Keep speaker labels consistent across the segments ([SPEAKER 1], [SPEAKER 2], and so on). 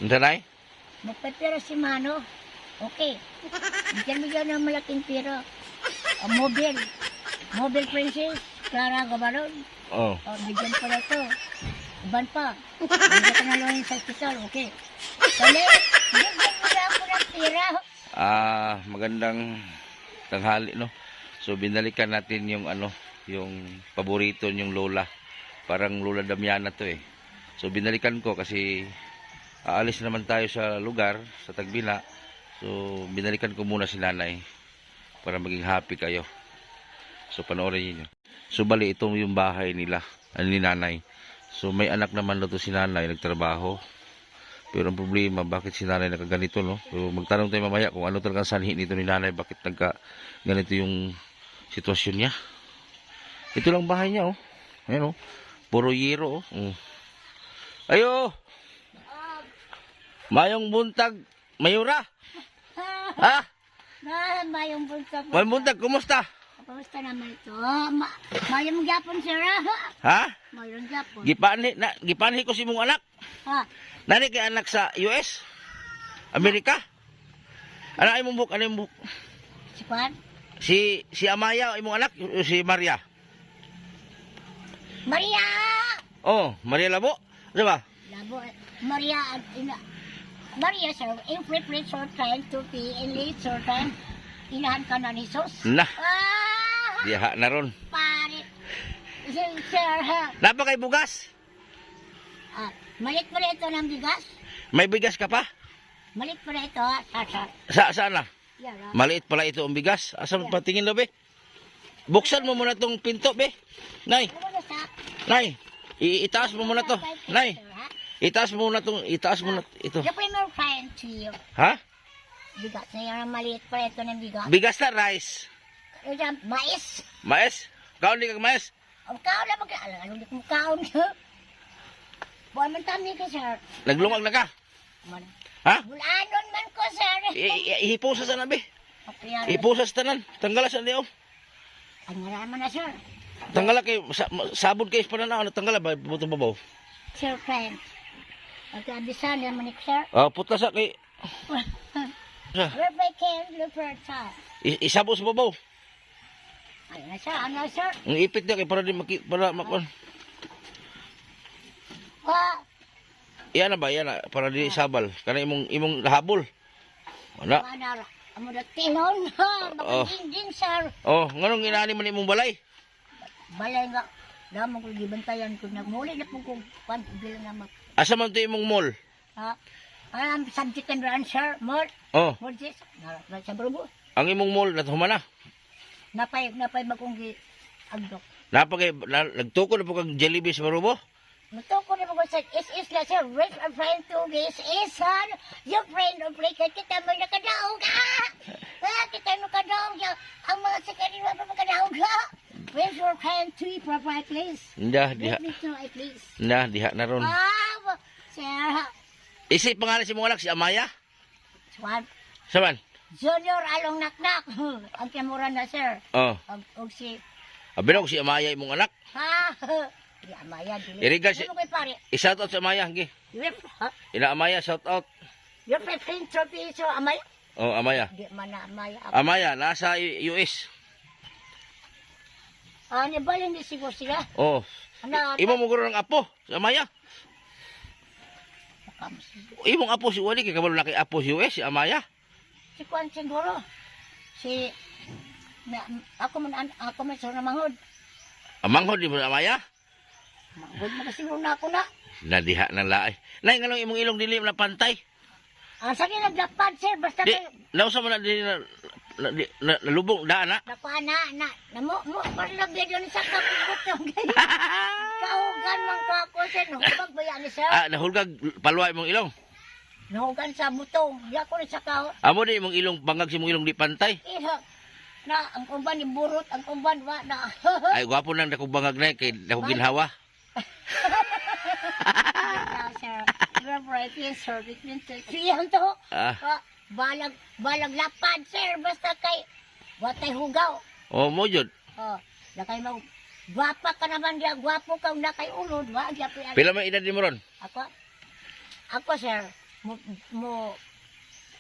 [SPEAKER 1] Unsa nay?
[SPEAKER 2] Magpapira si Mano. Okay. Bigyan mo dyan ng malaking pira. Mobile. Mobile Princess. Clara Gabaron.
[SPEAKER 1] Oh.
[SPEAKER 2] Bigyan pa na ito. Iban pa. Bigyan ka na lang sa hospital. Okay. Dali. Bigyan mo na ako ng pira.
[SPEAKER 1] Magandang tanghali, no? So binalikan natin yung yung paborito yung lola. Parang Lola Damiana to eh. So binalikan ko kasi aalis naman tayo sa lugar, sa Tagbila. So binalikan ko muna si nanay para maging happy kayo. So panoorin niyo. So bali itong yung bahay nila, ni nanay. So may anak naman na to si nanay, nagtrabaho. Pero ang problema, bakit si nanay nakaganito, no? So magtanong tayo mamaya kung ano talagang sanhi nito ni nanay, bakit ganito yung sitwasyon niya. Ito lang bahay niya, oh. Ayan, oh. Puro yero, oh. Ayo! Mayong buntag, Mayura! Ha?
[SPEAKER 2] Mayong buntag.
[SPEAKER 1] Mayong buntag, kumusta?
[SPEAKER 2] Kamusta naman ito? Mayong gyapon, sir.
[SPEAKER 1] Ha?
[SPEAKER 2] Mayong gyapon.
[SPEAKER 1] Gipanhi ko si mong anak.
[SPEAKER 2] Ha?
[SPEAKER 1] Nani kay anak sa US? Amerika? Ano ay mong buk? Ano yung buk?
[SPEAKER 2] Si Juan?
[SPEAKER 1] Si Amaya, imong anak? Si Maria?
[SPEAKER 2] Maria!
[SPEAKER 1] Oh, Maria Labo? Diba?
[SPEAKER 2] Labo. Maria, Maria, sir, in free short time to be in late short time. Inahan ka na ni Sos.
[SPEAKER 1] Na,
[SPEAKER 2] Ah!
[SPEAKER 1] diha na ron.
[SPEAKER 2] Pare. Sir, ha?
[SPEAKER 1] Napa kay bugas?
[SPEAKER 2] Malit pa rin ito ng bigas.
[SPEAKER 1] May bigas ka pa?
[SPEAKER 2] Malit pa rin ito, ha?
[SPEAKER 1] Saan na?
[SPEAKER 2] Yan, ha?
[SPEAKER 1] Maliit pala ito ang bigas. Asan patingin lo, be? Buksan mo muna tong pinto, be. Nay,
[SPEAKER 2] Ano na sa?
[SPEAKER 1] nay. Itaas mo muna to. Nay, itaas mo muna tong, itaas mo na ito.
[SPEAKER 2] The premier friend to you.
[SPEAKER 1] Ha?
[SPEAKER 2] Bigas na yan, maliit pa rin ito ng bigas.
[SPEAKER 1] Bigas na rice.
[SPEAKER 2] Yan, mais.
[SPEAKER 1] Mais? Kaon di kag mais?
[SPEAKER 2] Ang kaon na mag-aalang, ano di kong kaon. Buwan man tami ka, sir.
[SPEAKER 1] Naglungag na ka?
[SPEAKER 2] Man.
[SPEAKER 1] Ha?
[SPEAKER 2] Bulanon man ko, sir.
[SPEAKER 1] Ihipo sa sana, be.
[SPEAKER 2] Kapiyaro.
[SPEAKER 1] Ihipo sa tanan. Tanggala sa liyaw.
[SPEAKER 2] Ang naraman na, sir.
[SPEAKER 1] Tanggala kay, sabod kayo pa na tanggala ba? Buto babaw.
[SPEAKER 2] Sir, friend. Pagkabisan yan manik, sir.
[SPEAKER 1] Puta sa kay,
[SPEAKER 2] Where by can look for a child?
[SPEAKER 1] isabo sa babaw.
[SPEAKER 2] Ano, sir?
[SPEAKER 1] Ang ipit niya kay para di para makon. Iyan na ba? Iyan na. Para di sabal. Kana imong habol. Wala.
[SPEAKER 2] Ano, amo na tilon, ha? Makaginding, sir.
[SPEAKER 1] Oh, nganong inaani man imong balay?
[SPEAKER 2] Balay nga. Damo ko gibantayan ko. Nagmuli na po kung bilang na mag...
[SPEAKER 1] Asa man to imong mall?
[SPEAKER 2] Ha? Subject and run, sir. More.
[SPEAKER 1] Oh,
[SPEAKER 2] More, sis. Sa brubo.
[SPEAKER 1] ang imong mall natuhuman na.
[SPEAKER 2] Napay bagong agdok.
[SPEAKER 1] Nagtuko na po kag Jollibee sa Marubo?
[SPEAKER 2] Mato ko na mga sa is na sir, rich a friend to this is son, your friend of Rika, kita mo nakadaog kita nakadaog ang mga sikarin mo nakadaog where's your friend to you, provide please?
[SPEAKER 1] Nda,
[SPEAKER 2] Let
[SPEAKER 1] diha.
[SPEAKER 2] me try, please.
[SPEAKER 1] Nda, diha na ron.
[SPEAKER 2] Sir,
[SPEAKER 1] Isi pangalan si mong anak, si Amaya?
[SPEAKER 2] Swan,
[SPEAKER 1] Saman?
[SPEAKER 2] Junior Along Naknak, ang kamura na sir,
[SPEAKER 1] Oh.
[SPEAKER 2] og si,
[SPEAKER 1] Abinaw si Amaya imong anak.
[SPEAKER 2] di amaya, dili.
[SPEAKER 1] Irigal
[SPEAKER 2] Ano ko'y pare?
[SPEAKER 1] I-shout out si Amaya, gi. Ina Amaya, shout out.
[SPEAKER 2] Your friend trophy, so amaya?
[SPEAKER 1] Oh, Amaya.
[SPEAKER 2] Di man na amaya.
[SPEAKER 1] Amaya, nasa US.
[SPEAKER 2] Nabalin di siguro sila.
[SPEAKER 1] Oh.
[SPEAKER 2] Ano,
[SPEAKER 1] Imo mo guro ng apo, si Amaya. Imong apo si Wali, kay kabalo na kay apo si US, si Amaya.
[SPEAKER 2] si Kwan siguro. Si, ako man sa namangod.
[SPEAKER 1] Amanghod di mo na Amaya?
[SPEAKER 2] Mangod na siguro na ako na.
[SPEAKER 1] Nadiha ng laay. Nay, nganong imong ilong dili na pantay.
[SPEAKER 2] Sa akin naglapad, sir. Basta
[SPEAKER 1] Di,
[SPEAKER 2] kayo,
[SPEAKER 1] nausa mo na dili nalubong daan na.
[SPEAKER 2] mo, parlabi doon sa kapitong. Kaugan man ka ako, sir. Nahubag ba yan, sir?
[SPEAKER 1] Nahulgag palwa imong ilong.
[SPEAKER 2] Nahugan sa butong. Di ako rin sa kao.
[SPEAKER 1] Amo di imong ilong bangag si imong ilong di pantay.
[SPEAKER 2] Ang kumban ni burot, ang kumban wa na.
[SPEAKER 1] Ay gwapo nang dako bangag na kay dako ginhawa.
[SPEAKER 2] Sir, you're right, yes, sir. Siyan to. Balag lapad, sir. Basta kay, watay hugaw.
[SPEAKER 1] Oh, mo jud.
[SPEAKER 2] Nakay mag, gwapa ka naman diya, gwapo ka na kay ulod, wa, diya po yan.
[SPEAKER 1] Pila man edad nimo ron?
[SPEAKER 2] Ako, sir, mo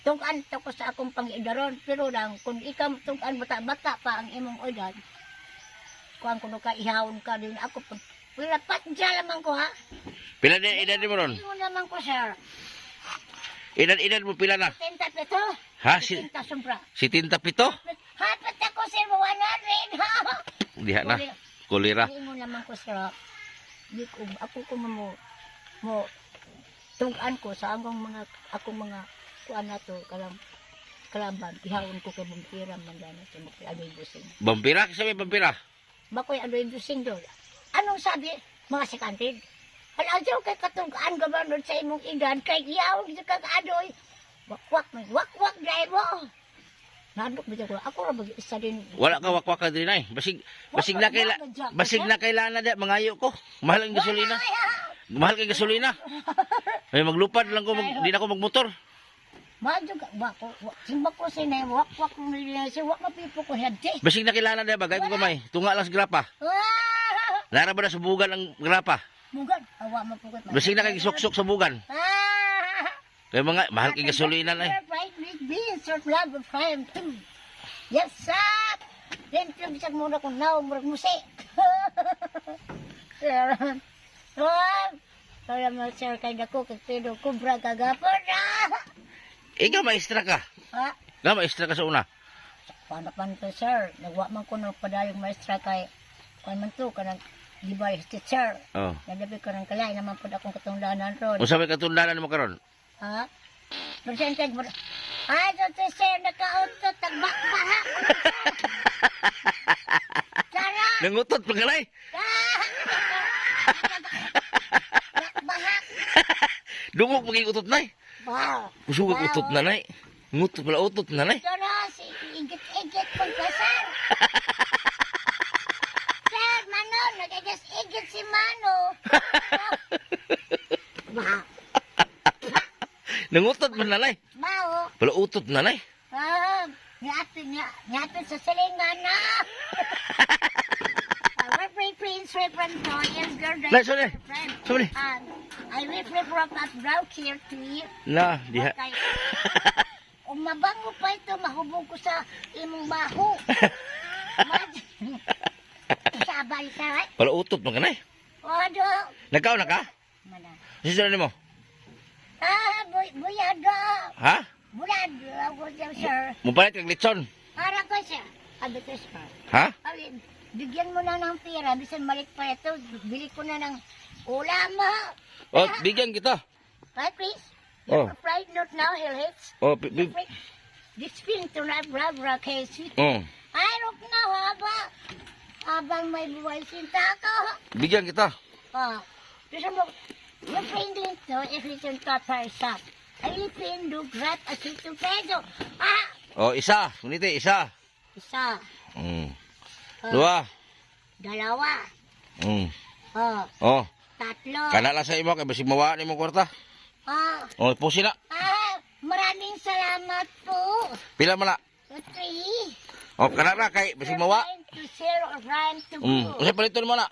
[SPEAKER 2] tugan to ko sa akong pangidaron, pero lang kung ikaw tugan bata-bata pa ang imong edad, kuan kuno ka ihawon ka din ako pag lapat dyan naman ko ha.
[SPEAKER 1] Pila din edad mo ron?
[SPEAKER 2] Hindi mo naman ko sir.
[SPEAKER 1] Edad mo pila na?
[SPEAKER 2] 77.
[SPEAKER 1] Ha?
[SPEAKER 2] 70 sobra.
[SPEAKER 1] Si Tinta Pito?
[SPEAKER 2] Hapat ako sir, 100 ha.
[SPEAKER 1] Diha na. Kulira.
[SPEAKER 2] Hindi mo naman ko sir. Di ko, ako ko mo tugan ko sa akong mga kuan na to, kalaban, ihawon ko kay Bumpira man dyan sa Adoy Busing.
[SPEAKER 1] Vampira? Sabi vampira?
[SPEAKER 2] Bakoy Adoy Busing doon. Anong sabi? Mga sekantid. Alajaw kay katugaan gabanon sa imong edad, kay ihawon sa kag-adoy. Wakwak dahil mo. Nadok ba ko? Ako ra isa din.
[SPEAKER 1] Wala ka wakwak ka din ay. Basig na kailangan na mangayo ko. Mahal ang gasolina. Mahal kay gasolina. Ay maglupad lang ko, di na ako magmotor.
[SPEAKER 2] Madyo ka ba ko? Simba ko sinay wakwak nila si wak mapipo ko hadje.
[SPEAKER 1] Basig na kailangan na bagay ko kamay. Tunga lang sa grapa. Lara ba na subugan ang grapa?
[SPEAKER 2] Mugan, awa mo po ko.
[SPEAKER 1] Basig na kay suksok sa bugan. Kaya mga mahal kay gasolina na eh.
[SPEAKER 2] Right with beans or love of fire. Yes, sir. Then bisag muna kung now murag musik. Kaya mo sir kay dako kay Pedro kubra kagapon na.
[SPEAKER 1] Ikaw maestra ka.
[SPEAKER 2] Ha?
[SPEAKER 1] Nga maestra ka sa una.
[SPEAKER 2] Panapan to sir. Nagwa man ko ng padayong maestra kay kung man to kanang gibay teacher.
[SPEAKER 1] Oh.
[SPEAKER 2] Nadabi ko ng kalay naman po akong katungdanan ron.
[SPEAKER 1] Unsa may katundanan mo karon?
[SPEAKER 2] Ha? Percentage mo. Ay, so sir, naka-auto, tagbak-baha. Tara!
[SPEAKER 1] Nangutot pa kalay.
[SPEAKER 2] Tagbak-baha.
[SPEAKER 1] Dungog paging utot nay.
[SPEAKER 2] Wow.
[SPEAKER 1] Usugag utot na nay. Ngutot pala utot na nay.
[SPEAKER 2] Tara, si igit-igit pagkasar. Sir, Mano, nagagas-igit si Mano. Wow.
[SPEAKER 1] Nangutot man na nay.
[SPEAKER 2] Bao.
[SPEAKER 1] Pala utot na nay.
[SPEAKER 2] Ngapin sa silingan na. Our Prince Reverend Toyes, girl,
[SPEAKER 1] Nay, sorry. Sorry.
[SPEAKER 2] I will from up brow here to you.
[SPEAKER 1] Na, diha.
[SPEAKER 2] Okay. Kung mabango pa ito, mahubog ko sa imong baho. Sabay sa right?
[SPEAKER 1] Pala utot man ka nay.
[SPEAKER 2] Odo.
[SPEAKER 1] Nagkaon na ka?
[SPEAKER 2] Mana?
[SPEAKER 1] Sino ni mo?
[SPEAKER 2] Buyado.
[SPEAKER 1] Ha?
[SPEAKER 2] Bulado. Ako siya, sir.
[SPEAKER 1] Mupalit kag litson.
[SPEAKER 2] Para ko siya. Sabi ko siya.
[SPEAKER 1] Ha?
[SPEAKER 2] Ay, bigyan mo na ng pera. Bisan malik pa ito. Bili ko na ng ulam mo.
[SPEAKER 1] Oh, bigyan kita.
[SPEAKER 2] Hi, please.
[SPEAKER 1] Oh.
[SPEAKER 2] Your fried note now, Hillhits.
[SPEAKER 1] Oh,
[SPEAKER 2] This film to na bra kay sweet.
[SPEAKER 1] oh.
[SPEAKER 2] Ay, rok na haba. Habang may buhay sinta ko.
[SPEAKER 1] Bigyan kita.
[SPEAKER 2] Oh. Gusto mo, yung friendly to, if it's in Qatar shop. Ay, pindo, grab, asito, peso. Ah!
[SPEAKER 1] Oh, isa. Kuniti, isa.
[SPEAKER 2] Isa.
[SPEAKER 1] Mm.
[SPEAKER 2] Oh.
[SPEAKER 1] Dua.
[SPEAKER 2] Dalawa.
[SPEAKER 1] Mm.
[SPEAKER 2] Oh.
[SPEAKER 1] Oh,
[SPEAKER 2] Tatlo.
[SPEAKER 1] kana lang sa imo kay basig mawa nimo kwarta.
[SPEAKER 2] Oh.
[SPEAKER 1] Oh, pusi na.
[SPEAKER 2] Maraming salamat po.
[SPEAKER 1] Pila man na?
[SPEAKER 2] 3.
[SPEAKER 1] Oh, kana ra kay basig mawa.
[SPEAKER 2] To share or rhyme to go.
[SPEAKER 1] Usa paliton mo na.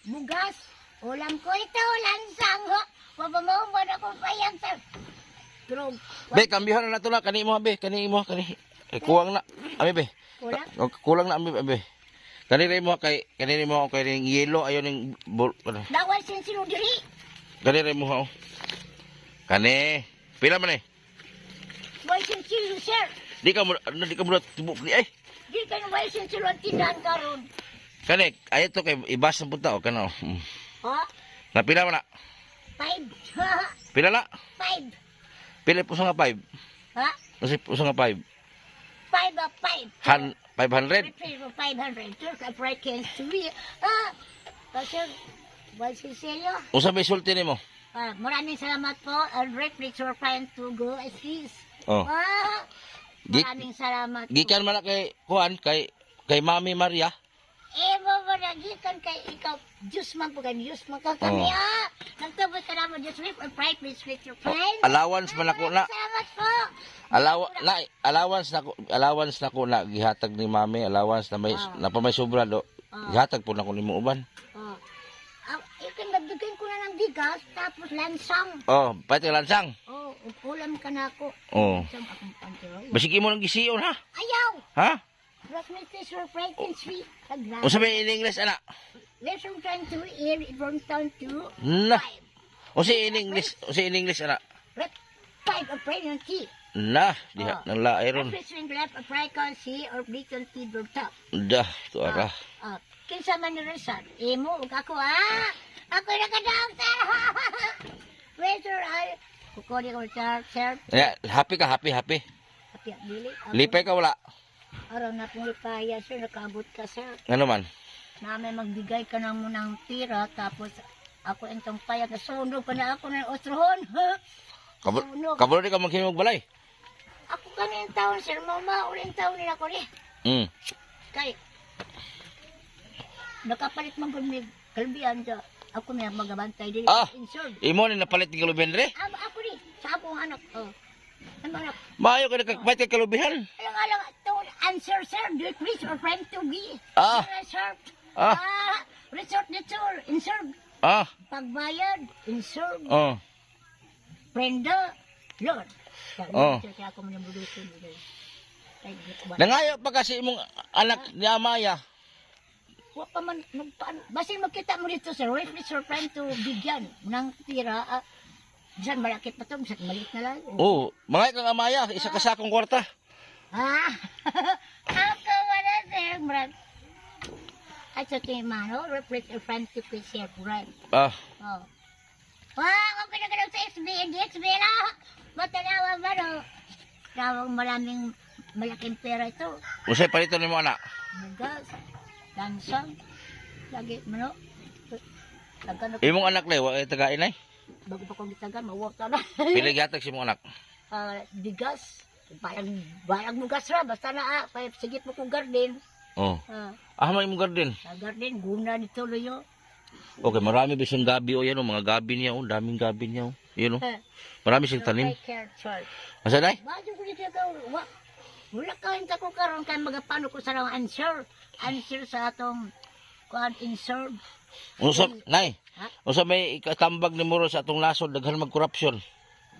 [SPEAKER 2] Bugas. Ulam ko ito, lansang ho. Mapamahumad ako payag sa... Drog.
[SPEAKER 1] Be, kambihan na nato na kani mo be, kani mo kani. Kuwang na. Ami be.
[SPEAKER 2] Kulang?
[SPEAKER 1] Oh, kulang na ami be. Kani mo kay ning yelo ayo ning
[SPEAKER 2] Dawal sin sino diri.
[SPEAKER 1] kani mo ho. Kani. Pila man eh?
[SPEAKER 2] Wal sin sino, sir.
[SPEAKER 1] Di ka mo tubok ni ay.
[SPEAKER 2] Di ka na wal sin sino ang tindahan karon.
[SPEAKER 1] Kani ayo to kay ibas sa punta o kana.
[SPEAKER 2] Ha?
[SPEAKER 1] Na pila man na?
[SPEAKER 2] 5.
[SPEAKER 1] Pila na?
[SPEAKER 2] 5.
[SPEAKER 1] Pila po sa nga 5?
[SPEAKER 2] Ha?
[SPEAKER 1] Kasi po sa nga 5.
[SPEAKER 2] 5 of 5.
[SPEAKER 1] 500?
[SPEAKER 2] 500. Sir, ka freaking sweet. Kasi, wal sin sino.
[SPEAKER 1] Usa may sulti nimo?
[SPEAKER 2] Maraming salamat po. And Rick, please your friend to go as is.
[SPEAKER 1] Oh.
[SPEAKER 2] Maraming salamat po.
[SPEAKER 1] Gikan man na kay kuan kay Mami Maria.
[SPEAKER 2] Mabaragikan kay ikaw. Diyos man po kan. Diyos man ka kami Nagtabot ka naman. Diyos Rick, and friend, please with your friend.
[SPEAKER 1] Allowance man ako na.
[SPEAKER 2] Salamat po.
[SPEAKER 1] Allowance na ko na gihatag ni Mami, allowance na may na pa may sobra do. Gihatag po na ko nimo uban.
[SPEAKER 2] Ikan nabigyan ko na ng bigas tapos lansang.
[SPEAKER 1] Oh, pati lansang.
[SPEAKER 2] Oh, ulam ka na ako.
[SPEAKER 1] Oh.
[SPEAKER 2] Isang akong pantiroy.
[SPEAKER 1] Basig imo nang gisiyon ha?
[SPEAKER 2] Ayaw!
[SPEAKER 1] Ha?
[SPEAKER 2] But Mr. Sir Franklin Sweet.
[SPEAKER 1] O sabi in English ana?
[SPEAKER 2] Lesson time to in from town to
[SPEAKER 1] Na.
[SPEAKER 2] 5.
[SPEAKER 1] O si in English ana?
[SPEAKER 2] Rep 5 of pregnancy.
[SPEAKER 1] Na, diha nang laay ron.
[SPEAKER 2] Swing left of Fricon C or Beacon T top.
[SPEAKER 1] Dah, tu ara.
[SPEAKER 2] Kinsa man ni Rizal? Imo, ug ako Ako nakadaog sir. Whether I kukuli ko sir.
[SPEAKER 1] Ya, happy ka, happy.
[SPEAKER 2] Happy dili.
[SPEAKER 1] Lipay ka wala.
[SPEAKER 2] Araw na pong lipaya sir, nakaabot ka sir.
[SPEAKER 1] Ano man?
[SPEAKER 2] Na may magbigay ka ng munang tira, tapos ako entong payag na sunog pa na ako ng ostrohon.
[SPEAKER 1] Kabalo di ka maghinog balay.
[SPEAKER 2] Ako kanin taon sir, mama, uling taon nila ko rin. Kay, nakapalit man kung may kalbihan dyan. Ako may magabantay din. Insured.
[SPEAKER 1] Imo ni napalit ni kalubihan re?
[SPEAKER 2] Ako rin, sa akong anak. Ano anak?
[SPEAKER 1] Maayo ka nakakapait ka kalubihan.
[SPEAKER 2] Alang, don't answer sir, do you please or friend to be? Sir. Resort na tour, insured. Pagbayad, insured. Prenda, Lord. Kaya ako manabulutin.
[SPEAKER 1] Nangayo pa kasi imong anak ni Amaya.
[SPEAKER 2] Wa pa man, basin magkita mo dito sir, wait please or friend to bigyan ng tira. Diyan malakit pa ito, maliit na lang.
[SPEAKER 1] Mga kang Amaya, isa ka sakong kwarta.
[SPEAKER 2] Ako wala sir, brad. At sa timano, replace or friend to be sir, brad. Ang pinagalaw sa SB, DXB na. Matanawa ba no? Tawang maraming malaking pera ito.
[SPEAKER 1] Usay palito ni mo anak?
[SPEAKER 2] Magas, lansang, lagi mo no?
[SPEAKER 1] Imong anak le, wa tagain ay?
[SPEAKER 2] Bago pa kong gitagan, mawata na.
[SPEAKER 1] Pila gatag si imong anak?
[SPEAKER 2] Bigas, bayag mo gas ra, basta na sigit mo kong garden.
[SPEAKER 1] May imong garden?
[SPEAKER 2] Garden, guna nito loyo.
[SPEAKER 1] Okay, marami ba siyang gabi o yan o, mga gabi niya o, daming gabi niya o. Yun o, marami siyang tanim. Asa na?
[SPEAKER 2] Bago ko dito wala ka hinta ko karon kay magapano ko sa lang answer sa atong kuan insert.
[SPEAKER 1] Unsa nay? Unsa may ikatambag ni Moro sa atong nasod daghan mag-corruption?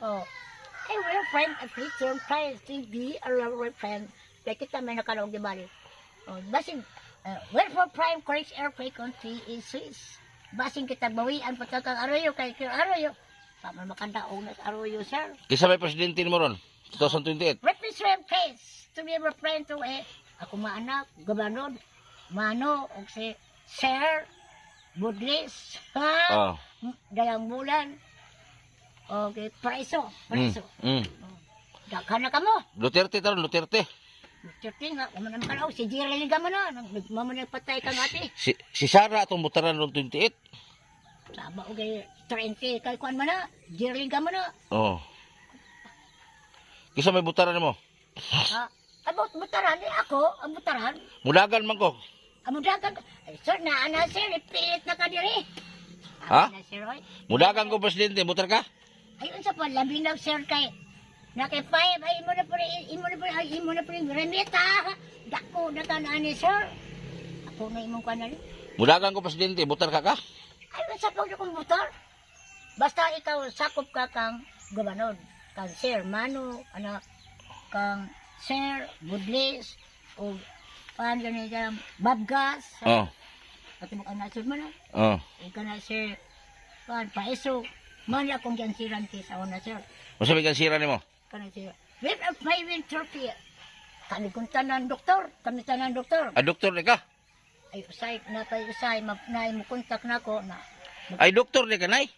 [SPEAKER 2] Hey, we're friend at least you're trying to be a real friend. Like kita may nakalawag di bali. Basing we're for prime correct airplay country is Swiss. Basing kita bawian pagkakang Arroyo kay Arroyo. Tama makadaog na sa Arroyo sir.
[SPEAKER 1] Kisa may presidente ni Moron 2028.
[SPEAKER 2] Represent case to be a friend to ako maanak, gobernador, mano, o si Sir Budlis, dalang bulan, okay, Praiso. Daghan na ka mo.
[SPEAKER 1] Duterte taron, Duterte
[SPEAKER 2] nga, umanam ka na, si Jira Liga mo na, mamanagpatay ka nga ati.
[SPEAKER 1] Si Sara atong butaran noong 28.
[SPEAKER 2] Saba, okay, 30, kay kuan mo na, Jira Liga mo na.
[SPEAKER 1] Kisa may butaran mo?
[SPEAKER 2] About butaran, ako, ang butaran.
[SPEAKER 1] Mudagan man ko.
[SPEAKER 2] Mudagan, sir, naana sir, ipilit na ka diri.
[SPEAKER 1] Mudagan ko presidente, butar ka?
[SPEAKER 2] Ayun sa pa, labi na sir kay, nakay 5, ay imo na po rin, remita, dako na ka na ni sir. Ako na imong kanan.
[SPEAKER 1] Mudagan ko presidente, butar ka ka?
[SPEAKER 2] Ayun sa pag kong butar. Basta ikaw, sakop ka kang gobernador. Kang Sir Mano, kang Sir Budlis, o paano ganyan, Babgas. At mo ka na, Sir Mano. O ka na, Sir Paiso. Mani akong gansiran kisa ako na, Sir.
[SPEAKER 1] O sabi gansiran ni mo?
[SPEAKER 2] Ka na, Sir. With a private trophy. Kami kong tanan doktor.
[SPEAKER 1] Doktor ni ka?
[SPEAKER 2] Ay, usay, na mo kontak na ako na.
[SPEAKER 1] Ay, doktor ni ka, nay?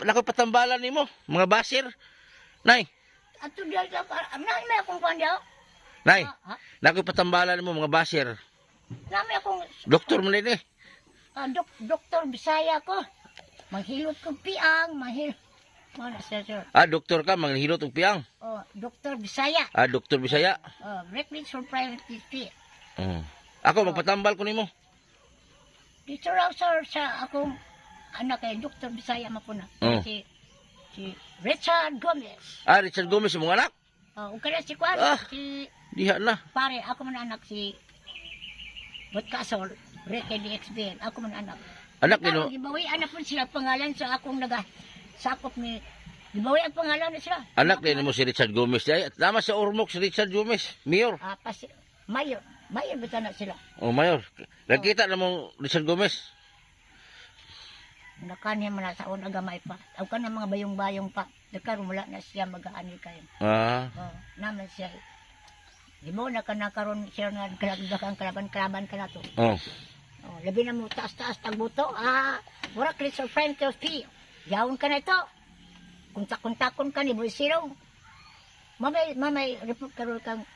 [SPEAKER 1] Nakopatambalan ni mo, mga basir. Nay.
[SPEAKER 2] Ato diyan sa may akong kanya.
[SPEAKER 1] Nay. Nakopatambalan mo mga basir.
[SPEAKER 2] Nami akong
[SPEAKER 1] doktor mo din eh.
[SPEAKER 2] Doktor Bisaya ko. Manghilot kong piang, Mana sir.
[SPEAKER 1] Doktor ka, manghilot og piang.
[SPEAKER 2] Doktor Bisaya.
[SPEAKER 1] Doktor Bisaya.
[SPEAKER 2] Reference for private PT.
[SPEAKER 1] Ako magpatambal ko nimo.
[SPEAKER 2] Dito raw sir sa akong anak kay Doktor Bisaya mapuna. Si Richard Gomez.
[SPEAKER 1] Richard Gomez mong anak?
[SPEAKER 2] O kaya si Kwan, si
[SPEAKER 1] diha na.
[SPEAKER 2] Pare, ako man anak si Butcasol, Reke DXBN, ako man anak.
[SPEAKER 1] Anak nino?
[SPEAKER 2] Gibawi anak po sila pangalan sa akong sakop ni Gibawi ang pangalan na sila.
[SPEAKER 1] Anak din mo si Richard Gomez. Ay, tama sa Ormoc si Richard Gomez. Mayor.
[SPEAKER 2] Mayor. Mayor bita na sila.
[SPEAKER 1] Oh, Mayor. Nagkita na mo Richard Gomez.
[SPEAKER 2] Nakanya man na sa una gamay pa. Aw ka na mga bayong-bayong pa. Nagkaroon wala na siya mag-aani kayo.
[SPEAKER 1] Ah.
[SPEAKER 2] Naman siya. Di mo na ka nakaroon siya nga kalagdagang kalaban ka na to.
[SPEAKER 1] Oh.
[SPEAKER 2] Labi na mo taas-taas tagbuto. Wala Christopher friend to see. Yawon ka na ito. Kuntak-kuntakon ka ni Buisirong. Mamay, report karoon kang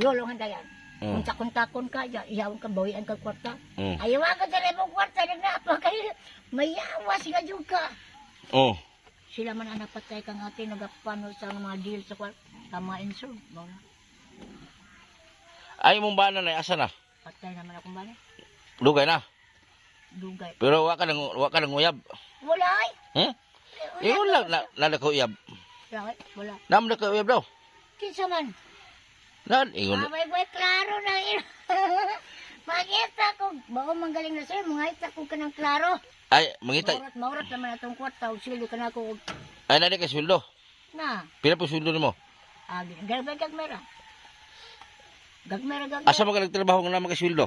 [SPEAKER 2] lolongan dayan. Kuntak-kuntakon ka, yawon ka, bawian ka kwarta. Ayaw ka sa rebong kwarta, nagnapa kayo. Mayawas nga juga.
[SPEAKER 1] Oh.
[SPEAKER 2] Sila man anak patay kang ate, nagapano sa mga deal sa kwarta. Tama insur.
[SPEAKER 1] Ay mong bana na asa na?
[SPEAKER 2] Patay naman akong bala.
[SPEAKER 1] Dugay na.
[SPEAKER 2] Dugay.
[SPEAKER 1] Pero wa ka nang uyab.
[SPEAKER 2] Wala ay.
[SPEAKER 1] Wala na ko uyab.
[SPEAKER 2] Wala.
[SPEAKER 1] Nam na ko uyab daw.
[SPEAKER 2] Kinsa man.
[SPEAKER 1] Nan ingon.
[SPEAKER 2] May klaro na yun. Makita ko. Bako manggaling na sir. Mga ko ka ng klaro.
[SPEAKER 1] Ay, mangita.
[SPEAKER 2] Maurat naman atong kwarta. Silo ka na ako.
[SPEAKER 1] Ay, nani ka sweldo.
[SPEAKER 2] Na.
[SPEAKER 1] Pila po sweldo nimo?
[SPEAKER 2] Gagmera. Gagmera.
[SPEAKER 1] Asa mo ka nagtrabaho nga naman ka sweldo?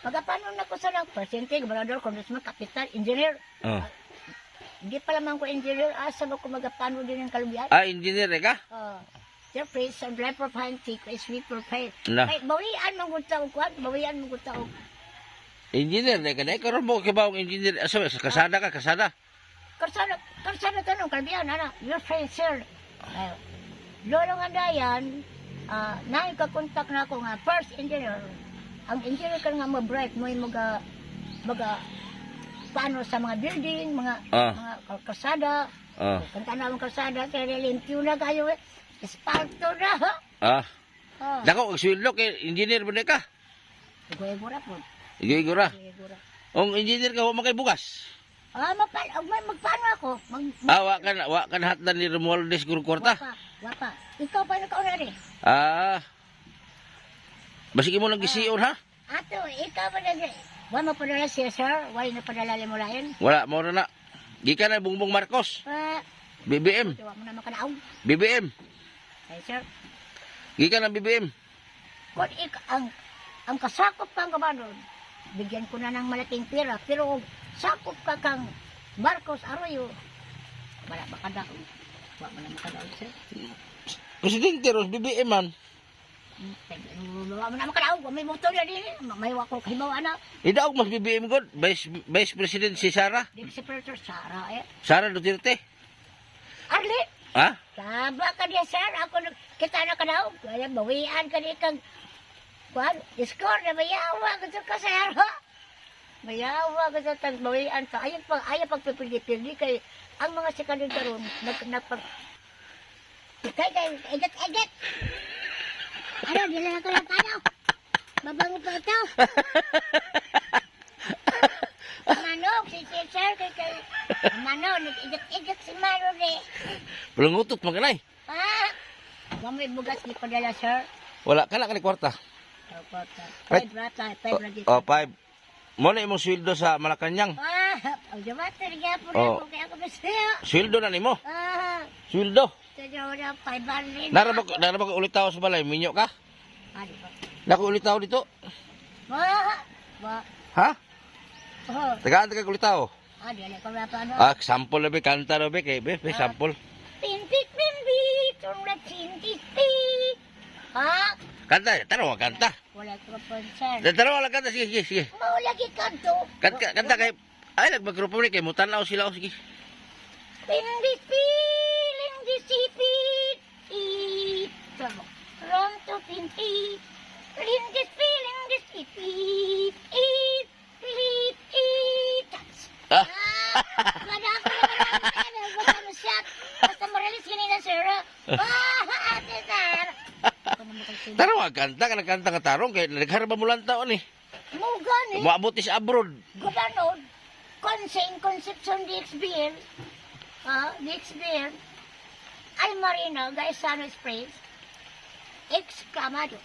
[SPEAKER 2] Pagkapano na ko sa ng percentage, gobernador, congressman, kapital, engineer. Hindi pa lamang ko engineer, asa ba ko magapano din ng kalubian?
[SPEAKER 1] Engineer ka?
[SPEAKER 2] Siyempre, sa drive profile, take a sweet profile.
[SPEAKER 1] Na.
[SPEAKER 2] Ay, bawian mong gutaw ko, bawian mong gutaw.
[SPEAKER 1] Engineer ka na, karon mo kibawang engineer. Asa sa kasada ka, kasada?
[SPEAKER 2] Karsada tanong, kalubian, your friend, sir. Lolo nga dayan, naikakontak na ako nga, first engineer. Ang engineer ka nga ma-bright mo yung paano sa mga building, mga kalsada. Kanta na ang kalsada, kaya limpyo na kayo, espalto na.
[SPEAKER 1] Dako, sweldo kay engineer ba ka?
[SPEAKER 2] Igura po.
[SPEAKER 1] Igura. Ang engineer ka, huwag bugas.
[SPEAKER 2] Magpaano ako?
[SPEAKER 1] Wa ka na hatdan ni Romualdez Gurkorta?
[SPEAKER 2] Wapa. Ikaw pa nakauna rin.
[SPEAKER 1] Basig mo nang gisiyon ha?
[SPEAKER 2] Ato, ikaw pa nag... Wala mo padala siya, sir? Wala na padala mo lain?
[SPEAKER 1] Wala, mo na. Gikan na Bongbong Marcos. BBM.
[SPEAKER 2] Wala mo na makanaog.
[SPEAKER 1] BBM.
[SPEAKER 2] Ay, sir.
[SPEAKER 1] Gikan na BBM.
[SPEAKER 2] Kung ang kasakop kang kabanon, bigyan ko na ng malaking pera, pero sakop ka kang Marcos Arroyo, wala makadaog. Wala mo na makadaog, sir.
[SPEAKER 1] Presidente Ros, BBM man.
[SPEAKER 2] Wala mo na makadaog. May motor na din. May wako kahibawa na.
[SPEAKER 1] Idaog mas BBM god. Vice President si Sara.
[SPEAKER 2] Di si President Sara
[SPEAKER 1] Sara Duterte.
[SPEAKER 2] Arlit. Saba ka diya, sir. Ako kita na kadaog. Kaya bawian ka di kang score na mayawa ka sa sir. Mayawa ka sa tagbawian ka. Ayaw pagpipildi-pildi kay ang mga sikadon karon nagpag egat. Ano, dila na ko ng panaw. Babango pa ito. Manok, si sir, kay Manok, nag-igat si Manok eh.
[SPEAKER 1] Bulungutot magalay.
[SPEAKER 2] Wala may bugas ni padala, sir.
[SPEAKER 1] Wala ka na ka ni kwarta.
[SPEAKER 2] Kwarta. 5 lagi.
[SPEAKER 1] 5. Mo na imong sweldo sa Malacañang.
[SPEAKER 2] Ang jamata, nagyapo na ako, kaya ako masaya.
[SPEAKER 1] Sweldo na nimo. Sweldo.
[SPEAKER 2] Sadyo na 500.
[SPEAKER 1] Narabak ka ulit tao sa balay, minyo ka?
[SPEAKER 2] Di ba?
[SPEAKER 1] Nako ulit tao dito. Ha? Tagaan ka ulit tao.
[SPEAKER 2] Di alam ko na paano.
[SPEAKER 1] Sample na be, kanta na be, kay be, sample.
[SPEAKER 2] Pintik, tunat pintik.
[SPEAKER 1] Kanta, taro kanta.
[SPEAKER 2] Wala ko pa, sir.
[SPEAKER 1] Taro wala kanta, sige.
[SPEAKER 2] Maulagi kanto.
[SPEAKER 1] Kanta kay, ay nagmagrupo ni kay mutanaw sila, sige.
[SPEAKER 2] Pindik, disipit. Pronto, pintik. Lindis, disipit. Kada ako na basta masyat. Basta moralis ganina, sir. Ate, sir.
[SPEAKER 1] Taro kanta, kanta nga tarong, kay nagharba mo lang taon eh.
[SPEAKER 2] Mugan eh.
[SPEAKER 1] Maabot is abroad.
[SPEAKER 2] Gudanod. Conception di XBL. Di XBL. Ay Marina, guys, Sano Springs. Exclamado.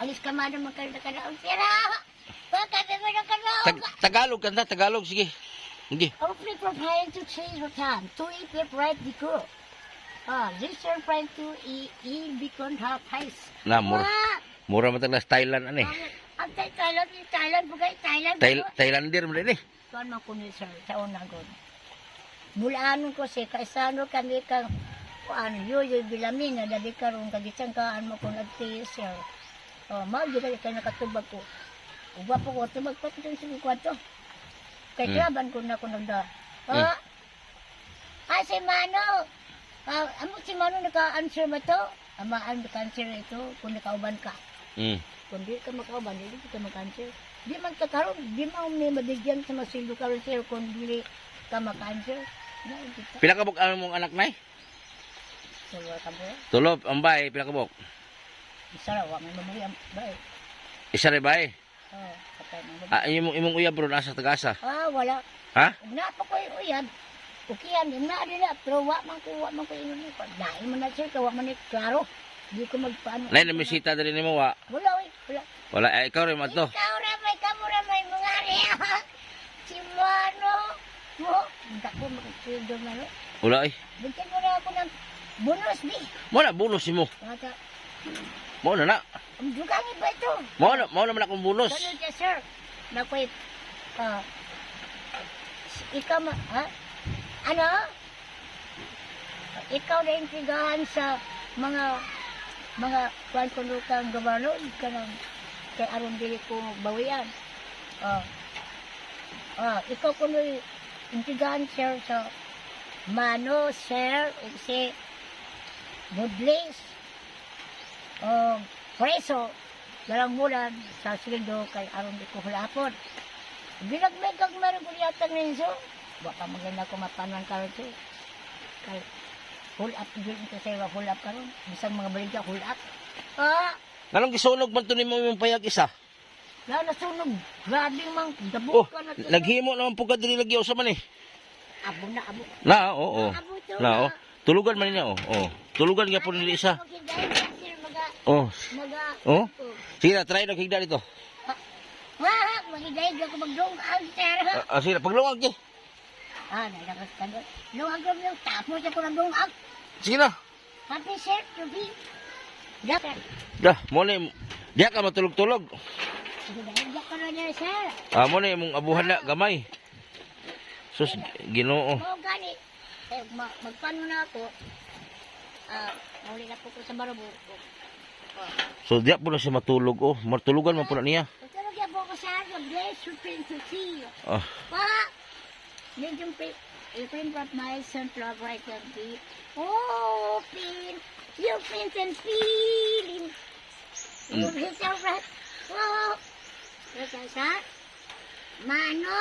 [SPEAKER 2] Ang exclamado magkakadaon. Sira! Magkakadaon ng kadaon.
[SPEAKER 1] Tagalog kanta, Tagalog, sige. Hindi.
[SPEAKER 2] Hopefully preparing to change your time. To eat it right the girl. This your friend to Bicon half ice.
[SPEAKER 1] Na, mura matag Thailand ani.
[SPEAKER 2] Ang Thailand, bugay Thailand.
[SPEAKER 1] Thailander mo din eh.
[SPEAKER 2] Kuan man ko ni sir, sa una god. Bulaanon ko si kaisano kami kang kuan yoyo bilamin na dabi karon kagitang kaan mo ko nagti sir. Mao gyud kay nakatubag ko. Uba po ko tubag pa din sa kwarto. Kay traban ko na ko nagda. Si Mano. Amo si Mano naka-answer ba to? Amaan naka-answer ito kung nakauban ka. Kung di ka makauban, di ka maka-answer. Di man ka karon, di man may mabigyan sa masindo karon sir kung di ka maka-answer.
[SPEAKER 1] Pila ka buk ano mong anak nay?
[SPEAKER 2] Sawa ka mo.
[SPEAKER 1] Tulob ang bay, pila ka buk?
[SPEAKER 2] Isa ra wa may mamuri ang bay.
[SPEAKER 1] Isa rin bay?
[SPEAKER 2] Patay na.
[SPEAKER 1] Imong uyab bro nasa tagasa.
[SPEAKER 2] Wala.
[SPEAKER 1] Ha?
[SPEAKER 2] Na pa ko uyab. Ukian din na din pero wa man ko ingon ni pa. Dai man na sir ka wa man ni klaro. Di ko magpaano.
[SPEAKER 1] Nay na misita diri nimo wa.
[SPEAKER 2] Wala oy, wala.
[SPEAKER 1] Wala ikaw rin mato.
[SPEAKER 2] Ikaw ra may kamura may mga riya. Si Mano. Mo, dako magsido na no.
[SPEAKER 1] Wala ay.
[SPEAKER 2] Bigyan mo na ako ng bonus di.
[SPEAKER 1] Mo na bonus mo.
[SPEAKER 2] Kata,
[SPEAKER 1] Mo na.
[SPEAKER 2] ang dugangi ba ito?
[SPEAKER 1] Mo na man akong bonus.
[SPEAKER 2] Ganun ka sir. Nakoy, ikaw ano? Ikaw na intrigahan sa mga kwan kuno kang gobyerno kanang kay aron dili ko bawian. Ikaw kuno intrigahan sir sa Mano sir ug si Budlis preso dalang bulan sa sweldo kay aron di ko hulapon. Binagmay kag meron ko yata ninso. Baka maganda ko mapanan karon to. Kay full up din ko sa full up karon. Bisang mga baligya full up.
[SPEAKER 1] Anong gisunog man to nimo imong payag isa?
[SPEAKER 2] Na nasunog. Grabe mang dabok ka na to.
[SPEAKER 1] Naghimo naman pugad diri lagi usa man eh.
[SPEAKER 2] Abo.
[SPEAKER 1] Na, oo.
[SPEAKER 2] Abo to.
[SPEAKER 1] Na, oh. Tulugan man niya, oh. Tulugan nga po nila isa. Oh. Oh. Sige na, try na higda dito.
[SPEAKER 2] Magigayag ako magdungan, sir.
[SPEAKER 1] Sige na, paglungag eh.
[SPEAKER 2] Nalakas ka doon. Lungag yung tapos ako ng dungag.
[SPEAKER 1] Sige na.
[SPEAKER 2] Happy sir, to be. Sir.
[SPEAKER 1] Dah, mo na diya ka matulog-tulog.
[SPEAKER 2] Magigayag ka na niya, sir.
[SPEAKER 1] Mo na imong abuhan na, gamay. Sus, Ginoo.
[SPEAKER 2] Oo, gani. Magpano na ako. Mauli na po ko sa barabo.
[SPEAKER 1] So, diya po na siya matulog, oh. Matulugan man po na niya.
[SPEAKER 2] Matulog yan po ko sa akin. Bless you, Prince to see you. Medyo you can drop my sunflower right on the pin. You Prince and feeling. You hit your right. Sa Mano.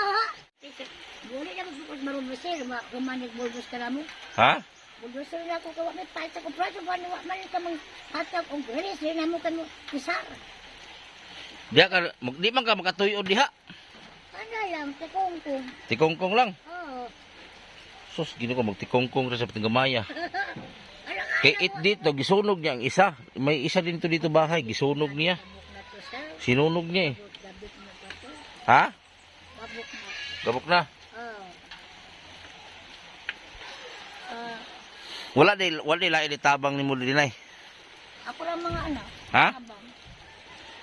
[SPEAKER 2] Boleh na magbukas marunong sir. Kumanig bulbos ka na mo.
[SPEAKER 1] Ha?
[SPEAKER 2] Bulbos na ako kawa may paisa ko. Praso ba nawa man ka mang hatag o garis. Sir na mo ka mo kusar.
[SPEAKER 1] Diya ka, di man ka makatuyo diha.
[SPEAKER 2] Ano lang, tikongkong.
[SPEAKER 1] Tikongkong lang.
[SPEAKER 2] Oo.
[SPEAKER 1] Sus, Ginoo ko magtikongkong ra sa patinggamaya.
[SPEAKER 2] Ano nga?
[SPEAKER 1] Kay it dito, gisunog niya ang isa. May isa din to dito bahay, gisunog niya.
[SPEAKER 2] Babok na to sir.
[SPEAKER 1] Sinunog niya eh.
[SPEAKER 2] Gabit na ba to?
[SPEAKER 1] Ha?
[SPEAKER 2] Babok na.
[SPEAKER 1] Gabok na.
[SPEAKER 2] Oo.
[SPEAKER 1] Wala lain itabang ni mo dinay.
[SPEAKER 2] Ako lang mga anak.
[SPEAKER 1] Ha?
[SPEAKER 2] Abang.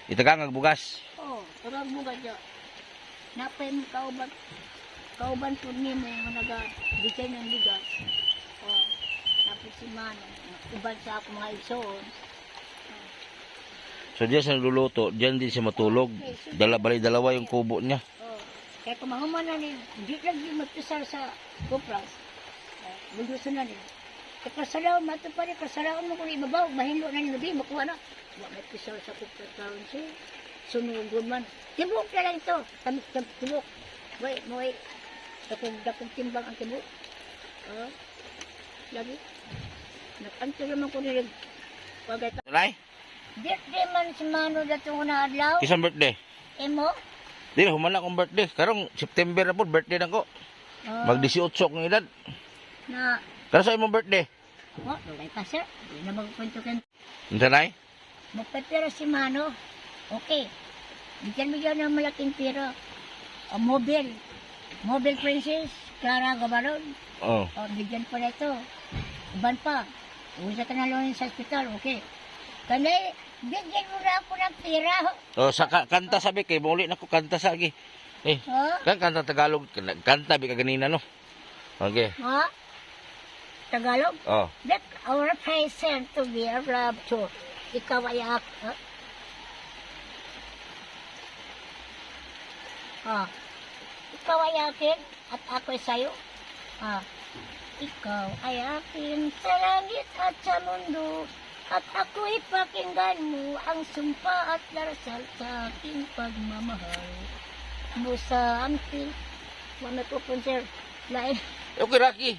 [SPEAKER 1] Itagang agbugas.
[SPEAKER 2] Oo. Turag mo ba dyan? Napay mo kauban po niyo mo yung nag-design ng bigas. Oo. Napay si Mano. Uban sa ako mga igsoon.
[SPEAKER 1] So diyan sa nagluluto, diyan din siya matulog. Dalawa yung kubo niya.
[SPEAKER 2] Oo. Kaya kung mahuman na niya, hindi lang yung magpisar sa kupras. Budusan na niya. Kasalaon, mato pa rin, kasalaon mo kung ibabaw, mahinlo na niya, nabi, makuha na. May pisar sa kupras karon siya. Sunugod man. Tibok na lang ito. Tibok. May dakong timbang ang tibok. Lagi. Nag-answer naman ko nilang pagkata.
[SPEAKER 1] Nay?
[SPEAKER 2] Birthday man si Mano datong na adlaw.
[SPEAKER 1] Isang birthday?
[SPEAKER 2] Emo?
[SPEAKER 1] Di na, humana akong birthday. Karong September na po, birthday na ko. Mag-18 ng edad.
[SPEAKER 2] Na,
[SPEAKER 1] Kano sa imong birthday?
[SPEAKER 2] wala pa sir. Hindi na magkwento ka.
[SPEAKER 1] Unsa nay?
[SPEAKER 2] Magpapira si Mano. Okay. Bigyan ng malaking pira. Mobile. Mobile Princess. Clara Gabaron.
[SPEAKER 1] Oh.
[SPEAKER 2] Bigyan pa na ito. Uban pa. Usa ka na lang sa hospital, okay. Kanay, bigyan mo na ako ng pera.
[SPEAKER 1] O, sa kanta sabi kay, muli na ko kanta sa agi.
[SPEAKER 2] Ha?
[SPEAKER 1] Kanta Tagalog, kanta bi ka ganina, no? Okay.
[SPEAKER 2] Ha? Tagalog?
[SPEAKER 1] Oh.
[SPEAKER 2] That our present to be our love to. Ikaw ay ako. Ikaw ay akin at ako'y sa'yo. Ikaw ay akin sa langit at sa mundo. At ako'y pakinggan mo ang sumpa at darasal sa aking pagmamahal. Busa amping. Wala ko po, sir. Lain.
[SPEAKER 1] Okay, Rocky.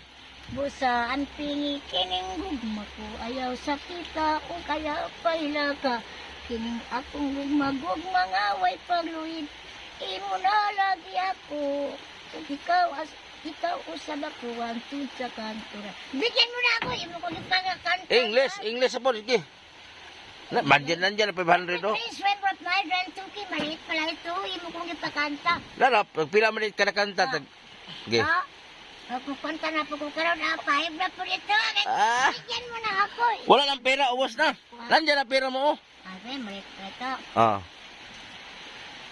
[SPEAKER 2] Busa amping kining gugma ko. Ayaw sa kita o kaya paila ka. Kining akong gugma-gugma ngaway pagluid. Imo na lagi ako. Kung ikaw usab ako ang tud sa kantura. Bigyan mo na ako. Imo ko yung pangakanta.
[SPEAKER 1] English po, sige. Nandiyan na 500, oh.
[SPEAKER 2] Please, remember my grand tuki. Maliit pala ito. Imo kong ipakanta.
[SPEAKER 1] Lara, pila man ka na kanta. Sige.
[SPEAKER 2] Ako kanta na po ko karoon. 5 na po ito. Bigyan mo na ako.
[SPEAKER 1] Wala lang pera, ubos na. Nandiyan na pera mo, oh.
[SPEAKER 2] Okay, maliit pala ito.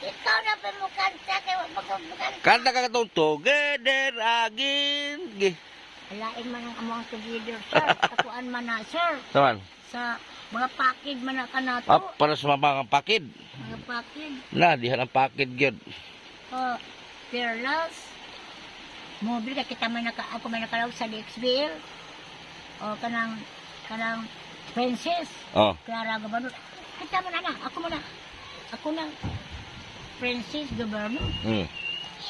[SPEAKER 2] Ikaw na pa mo kanta. Kaya wag mo kanta.
[SPEAKER 1] Kanta ka itong together again. Sige.
[SPEAKER 2] Alain man ang among together, sir. Takuan man na, sir.
[SPEAKER 1] Naman.
[SPEAKER 2] Sa mga pakid man na ka na to.
[SPEAKER 1] Para sa mga pakid.
[SPEAKER 2] Mga pakid.
[SPEAKER 1] Na, dihan ang pakid gyud.
[SPEAKER 2] Fearless. Mobile ka kita man ako man nakalawag sa Dixville. Kanang Princess. Clara Gabanot. Kita man na. Ako na. Princess Gabanot.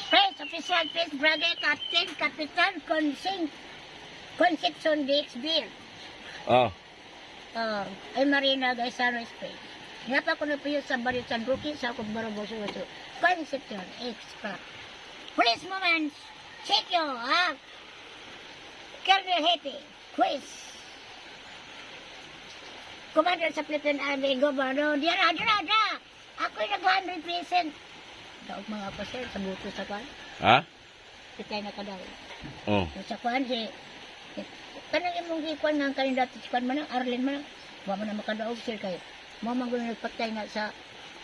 [SPEAKER 2] Prince, official, Prince, brother, captain, kapitan, Concepcion Dixville. Ay Marina, Gaisano, Spain. Ngapa ko na po sa Barit San Roque, sa akong Baroboso. Concepcion, extra. Please, moments. Check you, Colonel Happy, quiz. Commander sa Philippine Army, Governor, diyan. Ako'y nag-100%. Daog mga pasel, sa buto sa kwan. Kitay na kadaw. Sa kwan, kanang imong gikwan ng kandidato sa kwan man, Arlen man, wala na makadaog sir kayo. Mamang gulo nagpatay na sa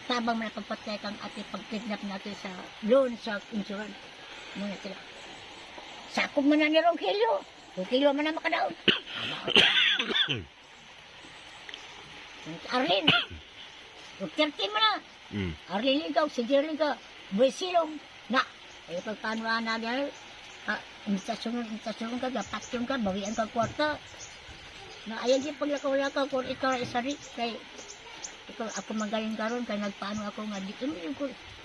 [SPEAKER 2] tabang na pagpatay kang ati pag-kidnap natin sa loan sa insurance. Muna sila. Sakog man na nirong kilo. 2 kilo man na makadaog. Arlen. 30 man na. Arlen ikaw, sige rin ka. Buwisilong. Na. Ay pagpanuan na dahil. Intasyon ka, gapatyon ka, bawian ka kwarta. Na ayan di paglakaw-lakaw kung ikaw ay sari. Kay ikaw, ako magaling karon kay nagpaano ako nga di.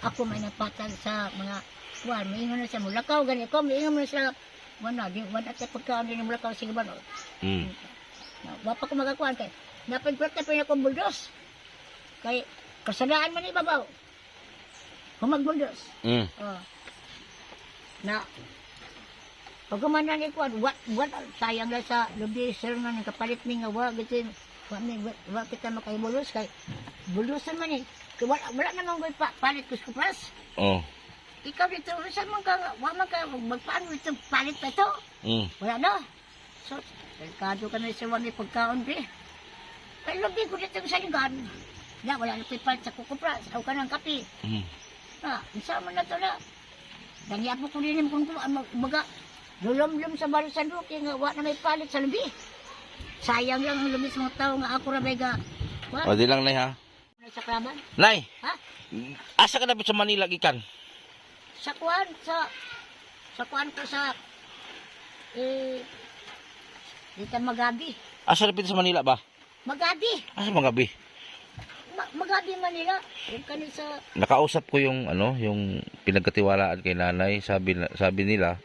[SPEAKER 2] Ako may napatag sa mga kuwan. May ingon na siya mo. Lakaw, ganyan ko. May ingon na siya. Wala tayo pagkaon din ng lakaw. Sige ba no? Wapa ko magakuhan kay. Napagprat na akong buldos. Kay kasadaan man ibabaw. Kung magbuldos. Na pag kumanan ni kuwan, what sayang lang sa lubi, sir nga, kapalit mi nga, wag kita makaibulos, kay bulusan man eh. Wala naman ko palit ko sa pras. Ikaw dito, saan man ka, magpaano ito, palit pa ito? Wala na. So, delikado ka na sa wani pagkaon, pre. Kaya lubi ko dito sa ligan. Wala na pipalit sa kukupras, o ka ng kape. Isa man na ito na. Dangya po ko rin kung baga, lulom-lum sa Barit San Roque nga wa na may palit sa lubi. Sayang lang ang lubi sa mga tao nga ako rabega.
[SPEAKER 1] O di lang nay ha.
[SPEAKER 2] Sa kraban?
[SPEAKER 1] Nay.
[SPEAKER 2] Ha?
[SPEAKER 1] Asa ka dapat sa Manila gikan?
[SPEAKER 2] Sa kuan ko sa dito Magabi.
[SPEAKER 1] Asa dapat sa Manila ba?
[SPEAKER 2] Magabi.
[SPEAKER 1] Asa Magabi?
[SPEAKER 2] Magabi Manila. Yung kanil sa
[SPEAKER 1] Nakausap ko yung yung pinagkatiwalaan kay nanay. Sabi nila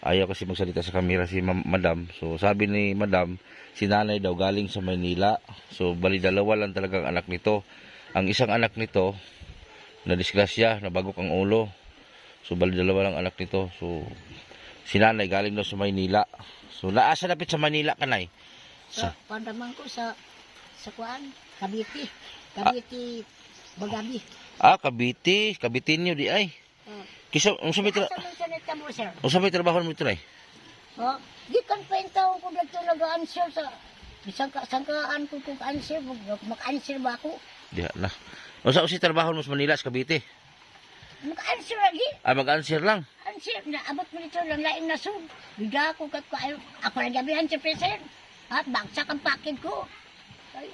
[SPEAKER 1] ayaw kasi magsalita sa kamera si madam. So sabi ni madam, si nanay daw galing sa Maynila. So bali dalawa lang talagang anak nito. Ang isang anak nito na disgrasya, nabagok ang ulo. So bali dalawa lang anak nito. So si nanay galing daw sa Maynila. So naasa napit sa Manila kanay?
[SPEAKER 2] Sa pandaman ko sa kuan, Cavite, Magabi.
[SPEAKER 1] Cavite niyo di ay. Kisa unsa may trabaho mo ito nay?
[SPEAKER 2] Di kan pa yung tao ko dito nag-answer sa Sangkaan ko kung answer, mag-answer ba ako?
[SPEAKER 1] Diha na. O sa usi trabaho mo sa Manila sa Cavite?
[SPEAKER 2] Mag-answer lagi.
[SPEAKER 1] Mag-answer lang.
[SPEAKER 2] Answer, naabot mo dito lang laing nasod. Bida ako, ako nagabihan si President. At bagsak ang pakid ko. Ay,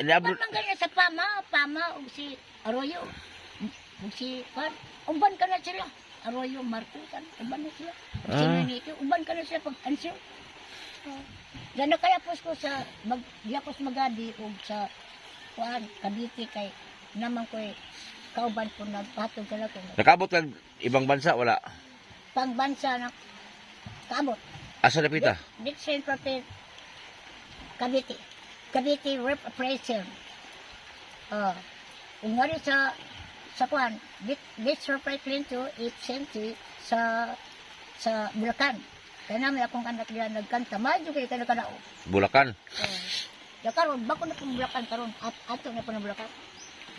[SPEAKER 1] Niabot.
[SPEAKER 2] man ganyan sa Pama, o si Arroyo. O si, uban ka na sila. Arroyo, Marcos, uban na sila. O si Nanito, uban ka na sila pag-answer. Gano'n kaya po ko sa, Yakos Magadi o sa, Cavite kay, naman ko kauban po nagpatog ka lang ko.
[SPEAKER 1] Nakabot lang ibang bansa, wala.
[SPEAKER 2] Pangbansa na, kaabot.
[SPEAKER 1] Asa na pita?
[SPEAKER 2] Dick Central Cavite. Cavite Rep Appraisal. Kung nga rin sa kuhan, Dick Franklin to 8 centi sa Bulacan. Kaya namin akong anak nila nagkanta. Medyo kayo ka na
[SPEAKER 1] Bulacan.
[SPEAKER 2] karon bako na pong Bulacan karon at ato na po na Bulacan.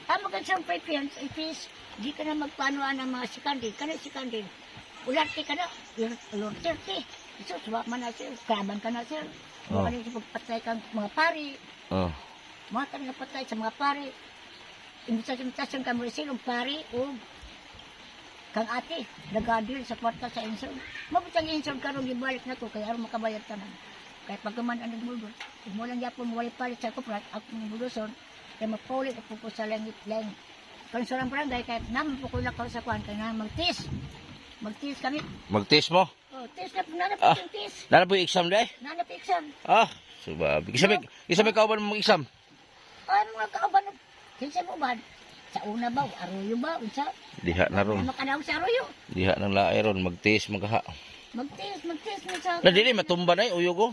[SPEAKER 2] Maganda siyang preference, if is, di ka na magpanuan ng mga sikandin. Kana sikandin. Ularte ka na. Ularte. So, suwak man na sir. Kraban ka na sir. Mga kanil sa pagpatay kang mga pari. Mga kanil na patay sa mga pari. Imitasyon ka mo rin silong pari o kang ate. Nagadil sa kwarta sa insol. Mabutang insol karon gibalik na to kaya aron makabayad ka na. Kaya pagkaman ang nagmuldo. Kung mo lang yapon wali palit sa kuprat, ako ng buluson. Kaya magpulit at po sa langit-lang. Kung sa lang barangay, kahit naman po kulak ko sa kwan, kaya magtis. Magtis kami.
[SPEAKER 1] Magtis mo?
[SPEAKER 2] Tis na, nanapit yung tis.
[SPEAKER 1] Nana po yung exam day?
[SPEAKER 2] Nanapit exam.
[SPEAKER 1] Subabi. Isa may kauban mo mag-exam?
[SPEAKER 2] Ay, mga kauban, kinsa mo ba? Sa una ba? Arroyo ba? Unsa?
[SPEAKER 1] Diha na ron.
[SPEAKER 2] Makanaw sa arroyo.
[SPEAKER 1] Diha ng laay ron. Magtis, magkaha.
[SPEAKER 2] Magtis mo sa...
[SPEAKER 1] Dili, matumba na uyo ko.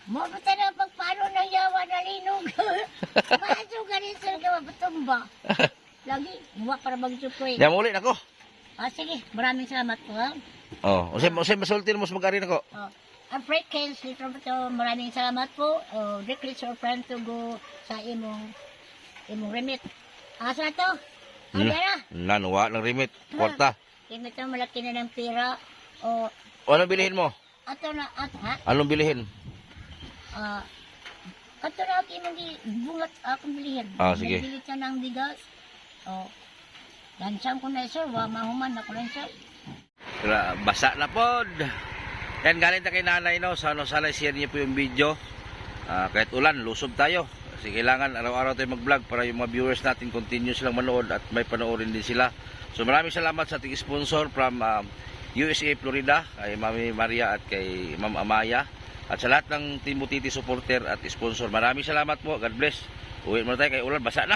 [SPEAKER 2] Mabuta na pagpano ng yawa na linog. Maso ka rin sir ka mapatumba. Lagi, muwa para magsukoy.
[SPEAKER 1] Muli na ko.
[SPEAKER 2] Sige, maraming salamat po. Ha?
[SPEAKER 1] Usay masultin mo sa mag-ari na ko.
[SPEAKER 2] Ang Fred Keynes, maraming salamat po. Request or friend to go sa imong remit. Asa na to? Ano na?
[SPEAKER 1] Nanuwa ng remit. Kwarta.
[SPEAKER 2] Remit na malaki na ng pira.
[SPEAKER 1] Anong bilihin mo?
[SPEAKER 2] Ato na, ha?
[SPEAKER 1] Anong bilihin?
[SPEAKER 2] Kato na ako imong bungat akong bilihin.
[SPEAKER 1] Sige.
[SPEAKER 2] Nagbilit ka ng bigas. Dansang ko na sir, mahuman ako lang sir.
[SPEAKER 1] Basa na pod. Yan galing na kay nanay no. Sana share niyo po yung video. Kahit ulan, lusob tayo. Kasi kailangan araw-araw tayo mag-vlog para yung mga viewers natin continue silang manood at may panoorin din sila. So maraming salamat sa ating sponsor from USA, Florida, kay Mami Maria at kay Ma'am Amaya. At sa lahat ng Team Butiti supporter at sponsor, maraming salamat po. God bless. Uwi muna tayo kay ulan, basa na.